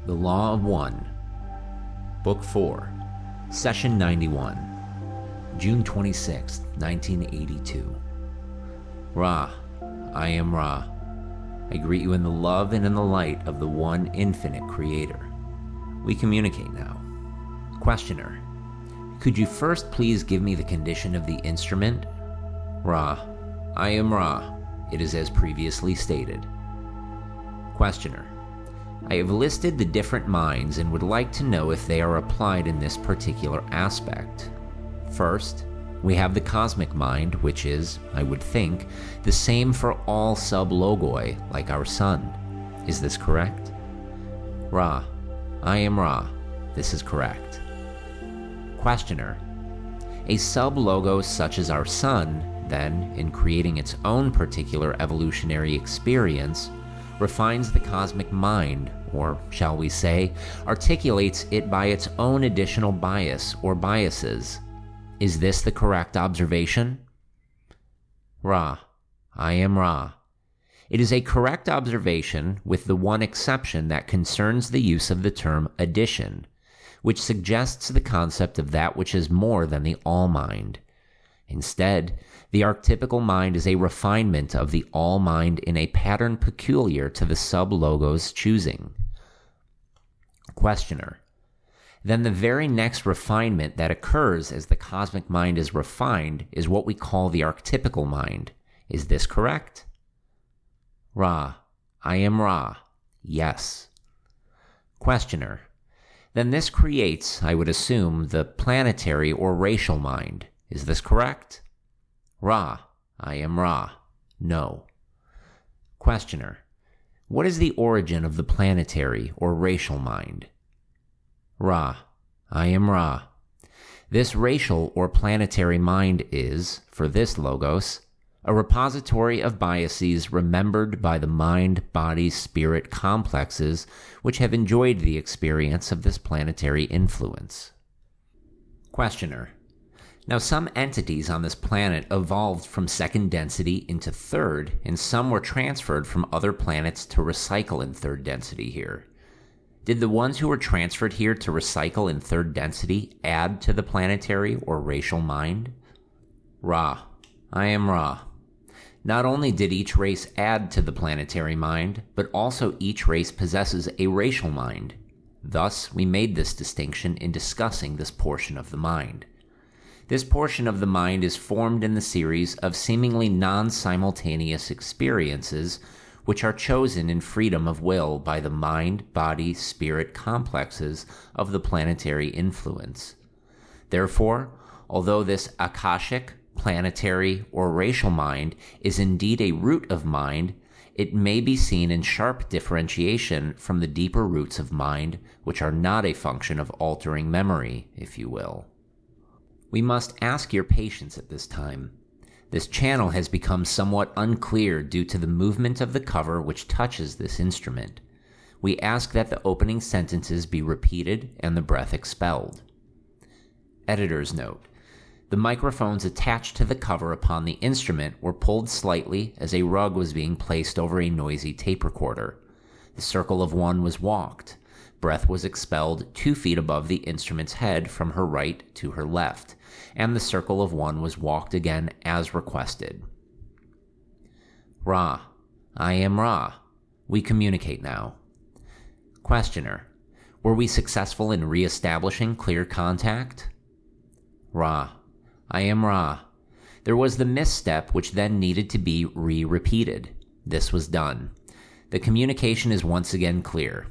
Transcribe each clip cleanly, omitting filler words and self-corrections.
The Law of One, Book 4, Session 91, June 26, 1982. Ra, I am Ra. I greet you in the love and in the light of the one infinite creator. We communicate now. Questioner, could you first please give me the condition of the instrument? Ra, I am Ra. It is as previously stated. Questioner, I have listed the different minds and would like to know if they are applied in this particular aspect. First, we have the cosmic mind, which is, I would think, the same for all sub-logoi, like our sun. Is this correct? Ra, I am Ra. This is correct. Questioner, a sub-logos such as our sun, then, in creating its own particular evolutionary experience, refines the cosmic mind, or shall we say, articulates it by its own additional bias or biases. Is this the correct observation? Ra, I am Ra. It is a correct observation with the one exception that concerns the use of the term addition, which suggests the concept of that which is more than the all-mind. Instead, the archetypical mind is a refinement of the all-mind in a pattern peculiar to the sub-logos choosing. Questioner, then the very next refinement that occurs as the cosmic mind is refined is what we call the archetypical mind. Is this correct? Ra, I am Ra. Yes. Questioner, then this creates, I would assume, the planetary or racial mind. Is this correct? Ra, I am Ra. No. Questioner, what is the origin of the planetary or racial mind? Ra, I am Ra. This racial or planetary mind is, for this logos, a repository of biases remembered by the mind-body-spirit complexes which have enjoyed the experience of this planetary influence. Questioner, now some entities on this planet evolved from second density into third, and some were transferred from other planets to recycle in third density here. Did the ones who were transferred here to recycle in third density add to the planetary or racial mind? Ra, I am Ra. Not only did each race add to the planetary mind, but also each race possesses a racial mind. Thus, we made this distinction in discussing this portion of the mind. This portion of the mind is formed in the series of seemingly non-simultaneous experiences which are chosen in freedom of will by the mind-body-spirit complexes of the planetary influence. Therefore, although this akashic, planetary, or racial mind is indeed a root of mind, it may be seen in sharp differentiation from the deeper roots of mind, which are not a function of altering memory, if you will. We must ask your patience at this time. This channel has become somewhat unclear due to the movement of the cover which touches this instrument. We ask that the opening sentences be repeated and the breath expelled. Editor's note. The microphones attached to the cover upon the instrument were pulled slightly as a rug was being placed over a noisy tape recorder. The circle of one was walked. Breath was expelled 2 feet above the instrument's head from her right to her left, and the circle of one was walked again as requested. Ra, I am Ra. We communicate now. Questioner, were we successful in re-establishing clear contact? Ra, I am Ra. There was the misstep which then needed to be re-repeated. This was done. The communication is once again clear.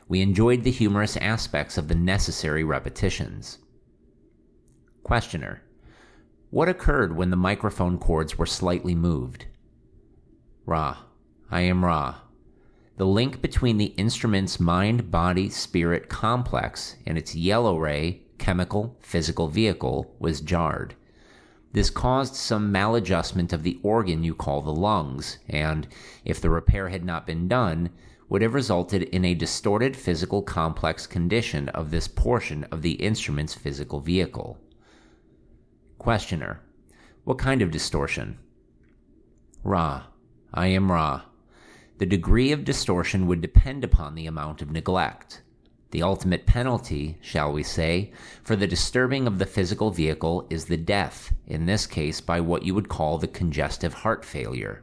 We enjoyed the humorous aspects of the necessary repetitions. Questioner, what occurred when the microphone cords were slightly moved? Ra, I am Ra. The link between the instrument's mind-body-spirit complex and its yellow ray, chemical, physical vehicle was jarred. This caused some maladjustment of the organ you call the lungs, and, if the repair had not been done, would have resulted in a distorted physical complex condition of this portion of the instrument's physical vehicle. Questioner, what kind of distortion? Ra, I am Ra. The degree of distortion would depend upon the amount of neglect. The ultimate penalty, shall we say, for the disturbing of the physical vehicle is the death, in this case by what you would call the congestive heart failure.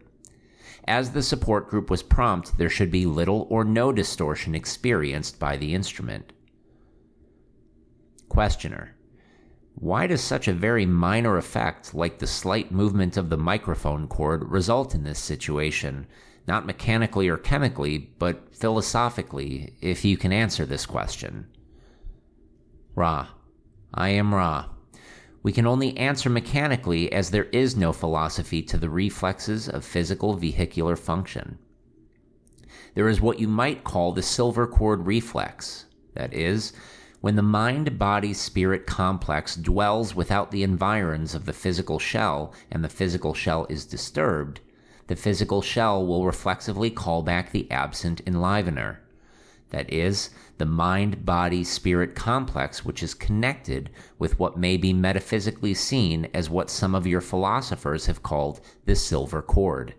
As the support group was prompt, there should be little or no distortion experienced by the instrument. Questioner: why does such a very minor effect, like the slight movement of the microphone cord, result in this situation? Not mechanically or chemically, but philosophically, if you can answer this question. Ra: I am Ra. We can only answer mechanically as there is no philosophy to the reflexes of physical vehicular function. There is what you might call the silver cord reflex. That is, when the mind-body-spirit complex dwells without the environs of the physical shell and the physical shell is disturbed, the physical shell will reflexively call back the absent enlivener. That is, the mind-body-spirit complex which is connected with what may be metaphysically seen as what some of your philosophers have called the silver cord.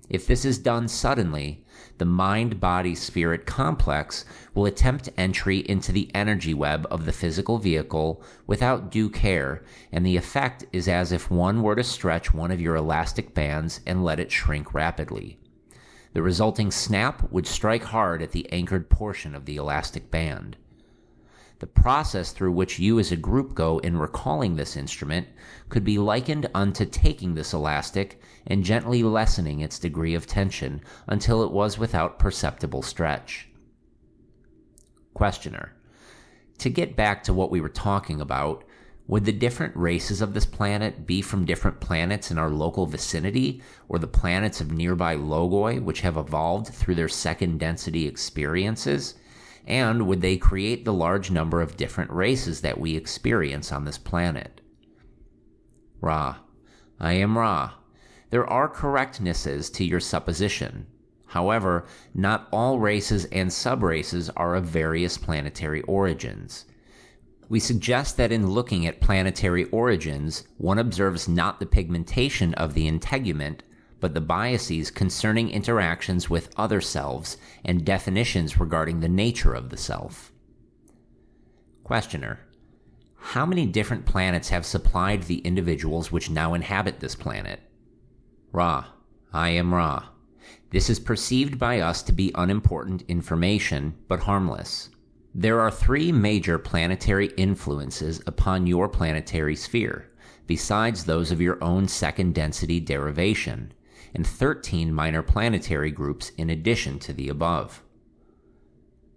If this is done suddenly, the mind-body-spirit complex will attempt entry into the energy web of the physical vehicle without due care, and the effect is as if one were to stretch one of your elastic bands and let it shrink rapidly. The resulting snap would strike hard at the anchored portion of the elastic band. The process through which you as a group go in recalling this instrument could be likened unto taking this elastic and gently lessening its degree of tension until it was without perceptible stretch. Questioner: to get back to what we were talking about, would the different races of this planet be from different planets in our local vicinity, or the planets of nearby logoi which have evolved through their second density experiences? And would they create the large number of different races that we experience on this planet? Ra: I am Ra. There are correctnesses to your supposition. However, not all races and subraces are of various planetary origins. We suggest that in looking at planetary origins, one observes not the pigmentation of the integument, but the biases concerning interactions with other selves and definitions regarding the nature of the self. Questioner: how many different planets have supplied the individuals which now inhabit this planet? Ra: I am Ra. This is perceived by us to be unimportant information, but harmless. There are 3 major planetary influences upon your planetary sphere, besides those of your own second density derivation, and 13 minor planetary groups in addition to the above.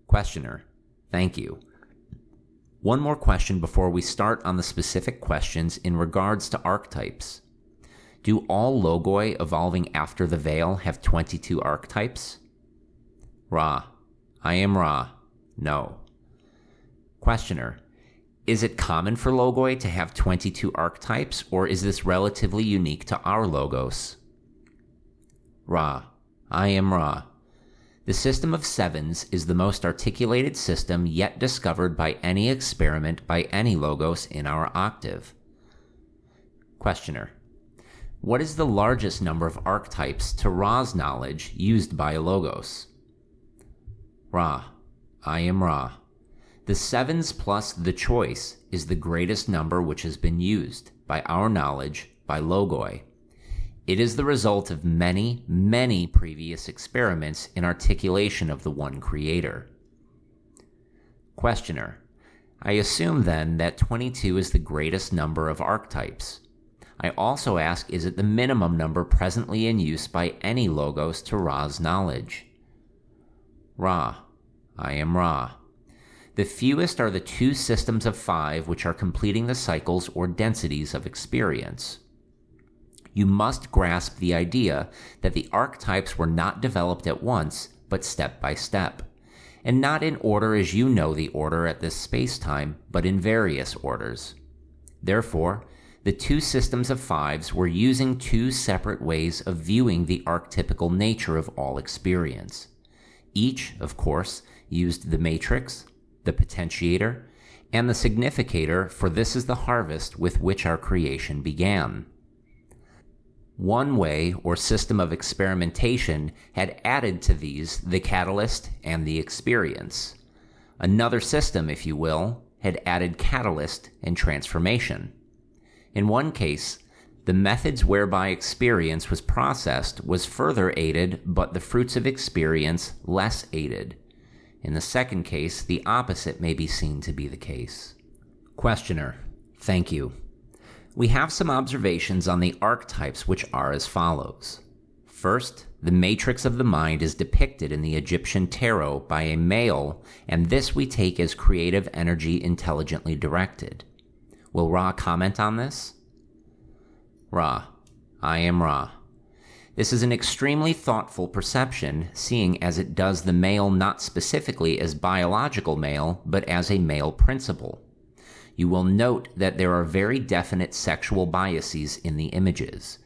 Questioner: thank you. One more question before we start on the specific questions in regards to archetypes. Do all logoi evolving after the veil have 22 archetypes? Ra: I am Ra. No. Questioner: is it common for logoi to have 22 archetypes, or is this relatively unique to our logos? Ra: I am Ra. The system of sevens is the most articulated system yet discovered by any experiment by any logos in our octave. Questioner: what is the largest number of archetypes to Ra's knowledge used by a logos? Ra: I am Ra. The sevens plus the choice is the greatest number which has been used, by our knowledge, by logoi. It is the result of many, many previous experiments in articulation of the one creator. Questioner: I assume then that 22 is the greatest number of archetypes. I also ask, is it the minimum number presently in use by any logos to Ra's knowledge? Ra: I am Ra. The fewest are the 2 systems of 5 which are completing the cycles or densities of experience. You must grasp the idea that the archetypes were not developed at once, but step by step, and not in order as you know the order at this space-time, but in various orders. Therefore, the 2 systems of 5s were using 2 separate ways of viewing the archetypical nature of all experience. Each, of course, used the matrix, the potentiator, and the significator, for this is the harvest with which our creation began. One way or system of experimentation had added to these the catalyst and the experience. Another system, if you will, had added catalyst and transformation. In one case, the methods whereby experience was processed was further aided, but the fruits of experience less aided. In the second case, the opposite may be seen to be the case. Questioner: Thank you. We have some observations on the archetypes, which are as follows. First, the matrix of the mind is depicted in the Egyptian tarot by a male, and this we take as creative energy intelligently directed. Will Ra comment on this? Ra: I am Ra. This is an extremely thoughtful perception, seeing as it does the male not specifically as biological male, but as a male principle. You will note that there are very definite sexual biases in the images.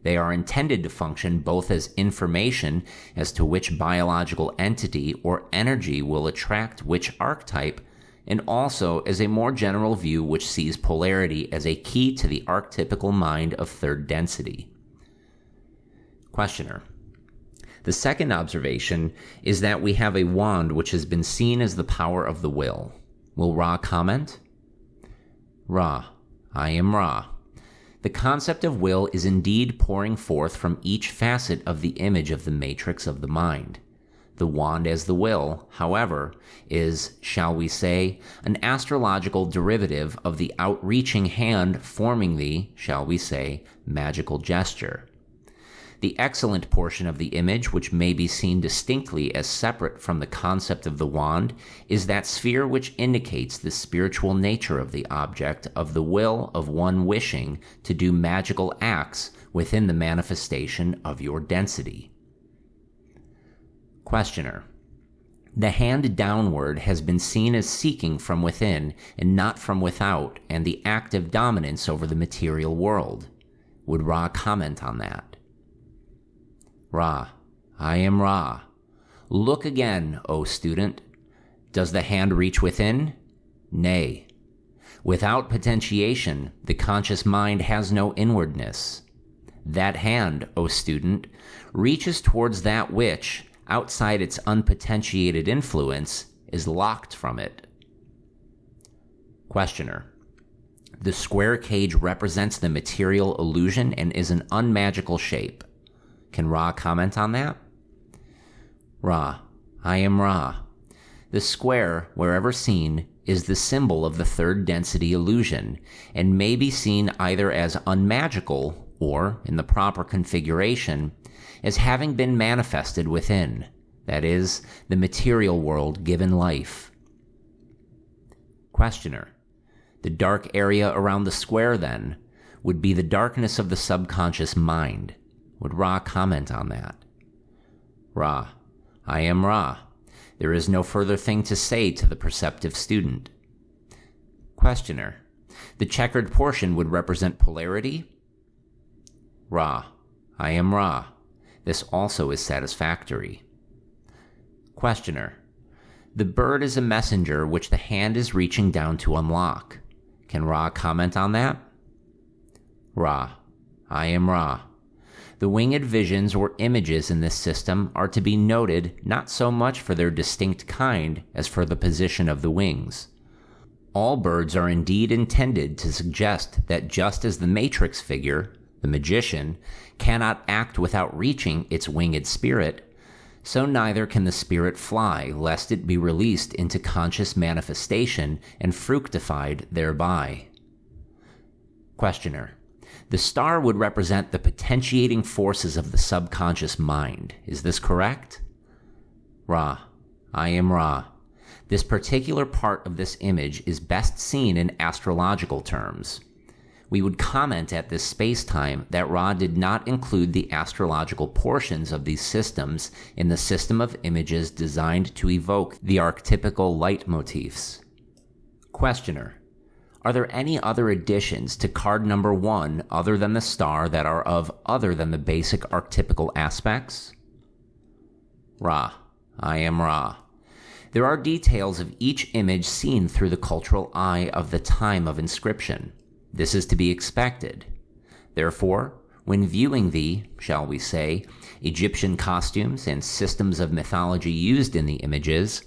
They are intended to function both as information as to which biological entity or energy will attract which archetype, and also as a more general view which sees polarity as a key to the archetypical mind of third density. Questioner: The second observation is that we have a wand which has been seen as the power of the will. Will Ra comment? Ra: I am Ra. The concept of will is indeed pouring forth from each facet of the image of the matrix of the mind. The wand as the will, however, is, shall we say, an astrological derivative of the outreaching hand forming the, shall we say, magical gesture. The excellent portion of the image, which may be seen distinctly as separate from the concept of the wand, is that sphere which indicates the spiritual nature of the object of the will of one wishing to do magical acts within the manifestation of your density. Questioner: The hand downward has been seen as seeking from within and not from without, and the active dominance over the material world. Would Ra comment on that? Ra: I am Ra. Look again, O student. Does the hand reach within? Nay. Without potentiation, the conscious mind has no inwardness. That hand, O student, reaches towards that which, outside its unpotentiated influence, is locked from it. Questioner: The square cage represents the material illusion and is an unmagical shape. Can Ra comment on that? Ra: I am Ra. The square, wherever seen, is the symbol of the third density illusion, and may be seen either as unmagical or, in the proper configuration, as having been manifested within, that is, the material world given life. Questioner: The dark area around the square, then, would be the darkness of the subconscious mind. Would Ra comment on that? Ra: I am Ra. There is no further thing to say to the perceptive student. Questioner: The checkered portion would represent polarity? Ra: I am Ra. This also is satisfactory. Questioner: The bird is a messenger which the hand is reaching down to unlock. Can Ra comment on that? Ra: I am Ra. The winged visions or images in this system are to be noted not so much for their distinct kind as for the position of the wings. All birds are indeed intended to suggest that just as the matrix figure, the magician, cannot act without reaching its winged spirit, so neither can the spirit fly lest it be released into conscious manifestation and fructified thereby. Questioner: The star would represent the potentiating forces of the subconscious mind. Is this correct? Ra: I am Ra. This particular part of this image is best seen in astrological terms. We would comment at this space-time that Ra did not include the astrological portions of these systems in the system of images designed to evoke the archetypical leitmotifs. Questioner: Are there any other additions to card number 1 other than the star that are of other than the basic archetypical aspects? Ra: I am Ra. There are details of each image seen through the cultural eye of the time of inscription. This is to be expected. Therefore, when viewing the, shall we say, Egyptian costumes and systems of mythology used in the images,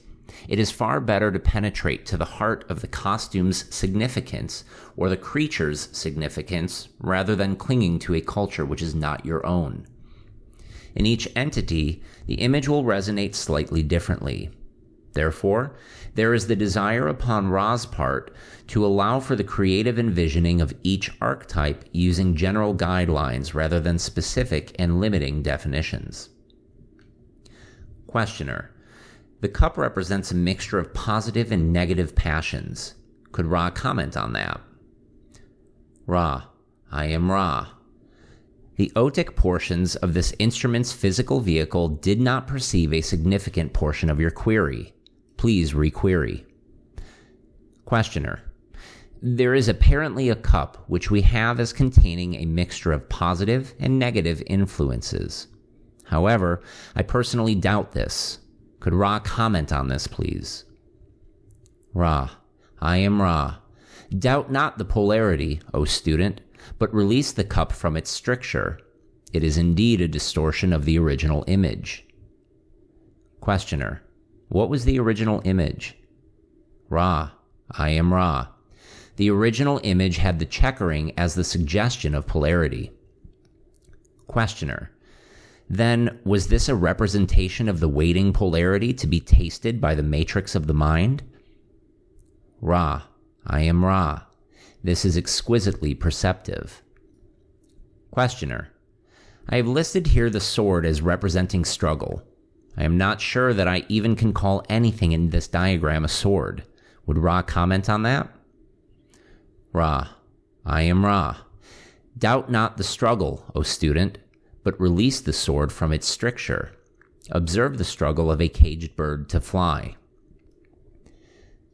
It is far better to penetrate to the heart of the costume's significance or the creature's significance rather than clinging to a culture which is not your own. In each entity, the image will resonate slightly differently. Therefore, there is the desire upon Ra's part to allow for the creative envisioning of each archetype using general guidelines rather than specific and limiting definitions. Questioner: the cup represents a mixture of positive and negative passions. Could Ra comment on that? Ra: I am Ra. The otic portions of this instrument's physical vehicle did not perceive a significant portion of your query. Please requery. Questioner: there is apparently a cup which we have as containing a mixture of positive and negative influences. However, I personally doubt this. Could Ra comment on this, please? Ra: I am Ra. Doubt not the polarity, O student, but release the cup from its stricture. It is indeed a distortion of the original image. Questioner: what was the original image? Ra: I am Ra. The original image had the checkering as the suggestion of polarity. Questioner: then was this a representation of the waiting polarity to be tasted by the matrix of the mind? Ra: I am Ra. This is exquisitely perceptive. Questioner: I have listed here the sword as representing struggle. I am not sure that I even can call anything in this diagram a sword. Would Ra comment on that? Ra: I am Ra. Doubt not the struggle, O student, but release the sword from its stricture. Observe the struggle of a caged bird to fly.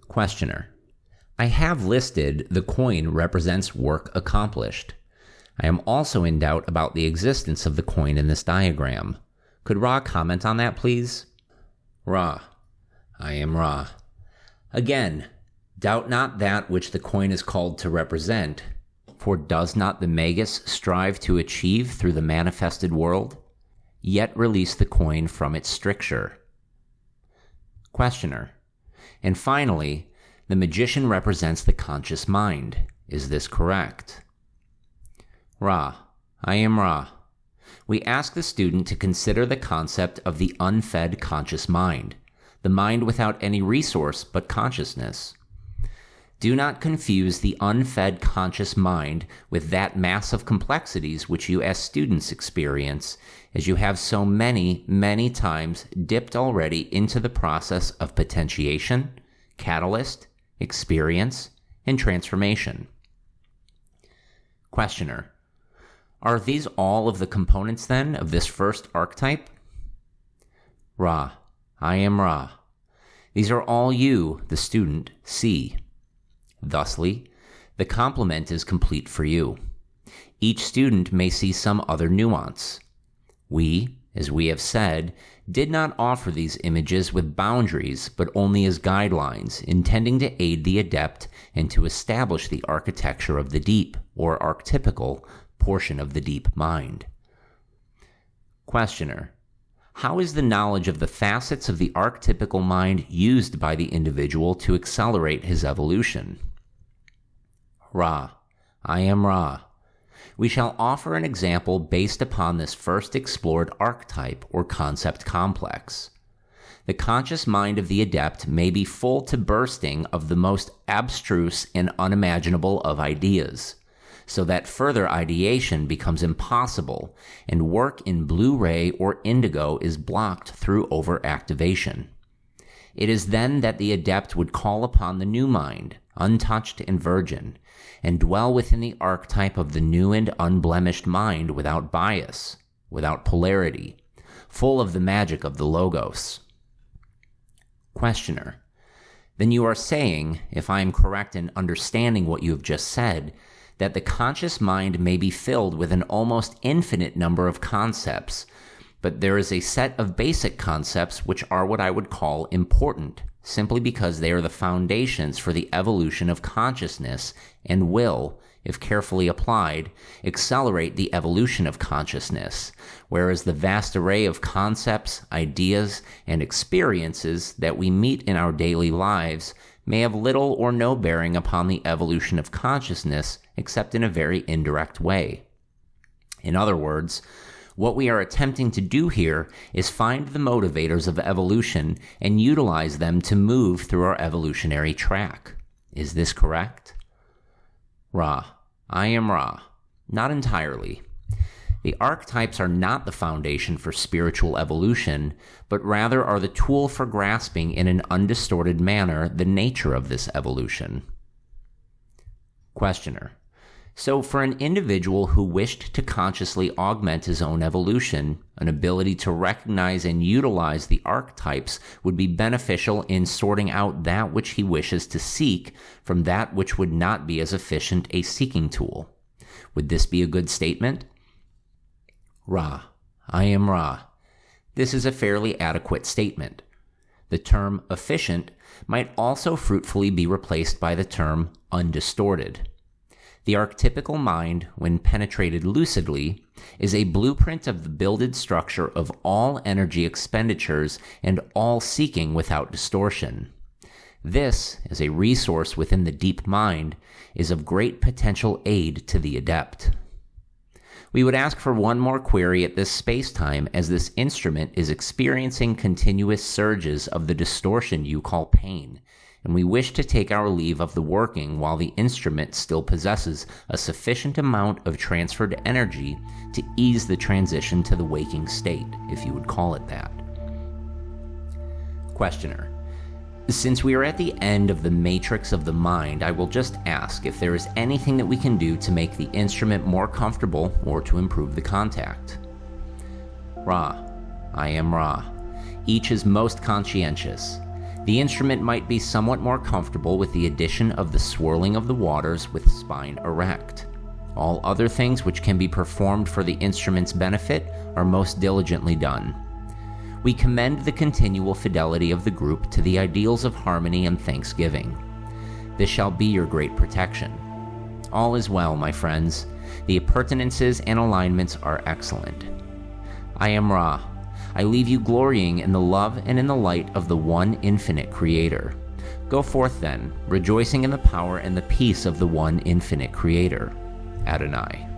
Questioner: I have listed the coin represents work accomplished. I am also in doubt about the existence of the coin in this diagram. Could Ra comment on that, please? Ra: I am Ra. Again, doubt not that which the coin is called to represent, for does not the Magus strive to achieve through the manifested world? Yet release the coin from its stricture. Questioner: and finally, the magician represents the conscious mind. Is this correct? Ra: I am Ra. We ask the student to consider the concept of the unfed conscious mind, the mind without any resource but consciousness. Do not confuse the unfed conscious mind with that mass of complexities which you as students experience, as you have so many, many times dipped already into the process of potentiation, catalyst, experience, and transformation. Questioner: are these all of the components, then, of this first archetype? Ra: I am Ra. These are all you, the student, see. Thusly, the complement is complete for you. Each student may see some other nuance. We, as we have said, did not offer these images with boundaries, but only as guidelines, intending to aid the adept and to establish the architecture of the deep, or archetypical, portion of the deep mind. Questioner: how is the knowledge of the facets of the archetypical mind used by the individual to accelerate his evolution? Ra: I am Ra. We shall offer an example based upon this first explored archetype or concept complex. The conscious mind of the adept may be full to bursting of the most abstruse and unimaginable of ideas, so that further ideation becomes impossible and work in blue-ray or indigo is blocked through overactivation. It is then that the adept would call upon the new mind, untouched and virgin, and dwell within the archetype of the new and unblemished mind without bias, without polarity, full of the magic of the Logos. Questioner: then you are saying, if I am correct in understanding what you have just said, that the conscious mind may be filled with an almost infinite number of concepts, but there is a set of basic concepts which are what I would call important, simply because they are the foundations for the evolution of consciousness and will if carefully applied, accelerate the evolution of consciousness, whereas the vast array of concepts, ideas, and experiences that we meet in our daily lives may have little or no bearing upon the evolution of consciousness except in a very indirect way. In other words, what we are attempting to do here is find the motivators of evolution and utilize them to move through our evolutionary track. Is this correct? Ra. I am Ra. Not entirely. The archetypes are not the foundation for spiritual evolution, but rather are the tool for grasping in an undistorted manner the nature of this evolution. Questioner. So for an individual who wished to consciously augment his own evolution, an ability to recognize and utilize the archetypes would be beneficial in sorting out that which he wishes to seek from that which would not be as efficient a seeking tool. Would this be a good statement? Ra. I am Ra. This is a fairly adequate statement. The term efficient might also fruitfully be replaced by the term undistorted. The archetypical mind, when penetrated lucidly, is a blueprint of the builded structure of all energy expenditures and all seeking without distortion. This, as a resource within the deep mind, is of great potential aid to the adept. We would ask for one more query at this space-time, as this instrument is experiencing continuous surges of the distortion you call pain, and we wish to take our leave of the working while the instrument still possesses a sufficient amount of transferred energy to ease the transition to the waking state, if you would call it that. Questioner. Since we are at the end of the matrix of the mind, I will just ask if there is anything that we can do to make the instrument more comfortable or to improve the contact. Ra. I am Ra. Each is most conscientious. The instrument might be somewhat more comfortable with the addition of the swirling of the waters with spine erect. All other things which can be performed for the instrument's benefit are most diligently done. We commend the continual fidelity of the group to the ideals of harmony and thanksgiving. This shall be your great protection. All is well, my friends. The appurtenances and alignments are excellent. I am Ra. I leave you glorying in the love and in the light of the one infinite Creator. Go forth then, rejoicing in the power and the peace of the one infinite Creator. Adonai.